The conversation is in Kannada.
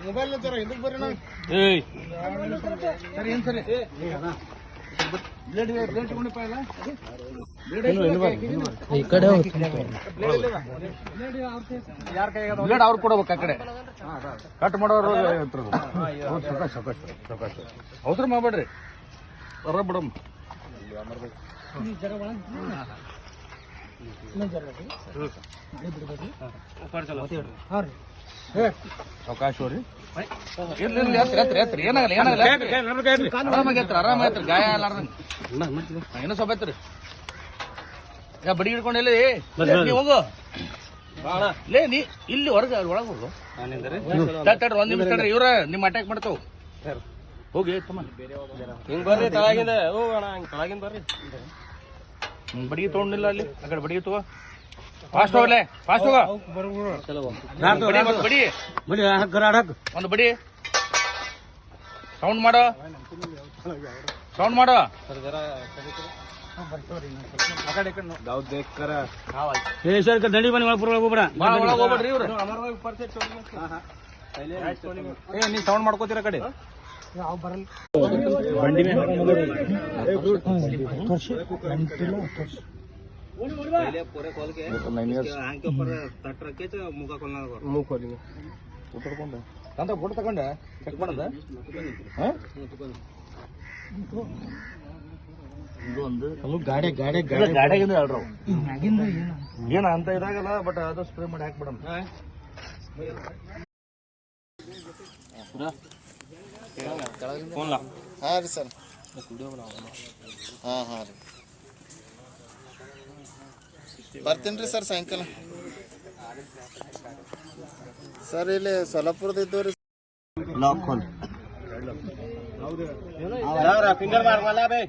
ಮೊಬೈಲ್ ಇದಕ್ಕೆ ಬರ್ರಿ ಸರಿ ಏನ್ ಸರಿ ಈ ಕಡೆ ಬ್ಲೇಡ್ ಅವ್ರು ಕೊಡ್ಬೇಕು ಆ ಕಡೆ ಕಟ್ ಮಾಡೋರು ಅವಸರ ಮಾಡ್ಬೇಡ್ರಿ ಬರ ಬಿಡಮ್ ಅವಕಾಶ ರೀ ಏನಾಗಲ್ಲ ಆರಾಮಾಗೈತ್ರಿ ಗಾಯ ಅಲ್ಲಾರ್ದಂಗ ಏನೋ ಸ್ವಲ್ಪ ಐತ್ರಿ ಯಾ ಬಡಿ ಹಿಡ್ಕೊಂಡಿಲ್ಲ ನೀ ಹೋಗು ಲೇ ನೀ ಇಲ್ಲಿ ಹೊರಗೆ ಒಳಗೆ ಹೋಗು ಒಂದ್ ನಿಮಿಷ ತಡ್ರಿ ಇವ್ರ ನಿಮ್ ಅಟ್ಯಾಕ್ ಮಾಡ್ತಾವ ಹೋಗಿ ಹಿಂಗ್ ಬರ್ರಿ ತಳಗಿಂದ ತಳಗಿಂದ ಬರ್ರಿ ಬಡಿಗೆ ತಗೊಂಡಿಲ್ಲ ಅಲ್ಲಿ ಆ ಕಡೆ ಬಡಿಗೆ ತಗೋ ಫಾಸ್ಟ್ ಹೋಗ್ಲೆ ಫಾಸ್ಟ್ ಹೋಗ ಬಡಿ ಒಂದು ಬಡಿ ಸೌಂಡ್ ಮಾಡೋ ದಂಡಿ ಬನ್ನಿ ಹೋಗ್ಬೇಡ್ರಿ ಇವ್ರು ನೀ ಸೌಂಡ್ ಮಾಡ್ಕೋತೀರ ಕಡೆ ಬಂಡಿ पूरे खोल के आंख के ऊपर तट रखे मुख खोलना मुंह खोली उतरಕೊಂಡೆ ಅಂತ ಫೋಟೋ ತಕೊಂಡೆ ಚೆಕ್ ಮಾಡದ ಇದು ಒಂದು ಗಾಡಿಗಿಂದ ಹೇಳ್ರು ಏನ ಅಂತ ಇದಾಗಲ್ಲ ಬಟ್ ಅದು ಸ್ಪ್ರೇ ಮಾಡಿ ಹಾಕ್ಬಿಡಮ್ ಹಾ ರೀ ಸರ್ ಹಾ ರೀ ಬರ್ತೀನಿ ಸರ್ ಸಾಯಂಕಾಲ ಸರ್ ಇಲ್ಲಿ ಸೊಲ್ಲಾಪುರದ ಇದ್ದವ್ರಿ ಲಾಕ್ ಹೋಲ್ ಫಿಂಗರ್ ಮಾರ್ವಲ್ಲ ಬೇ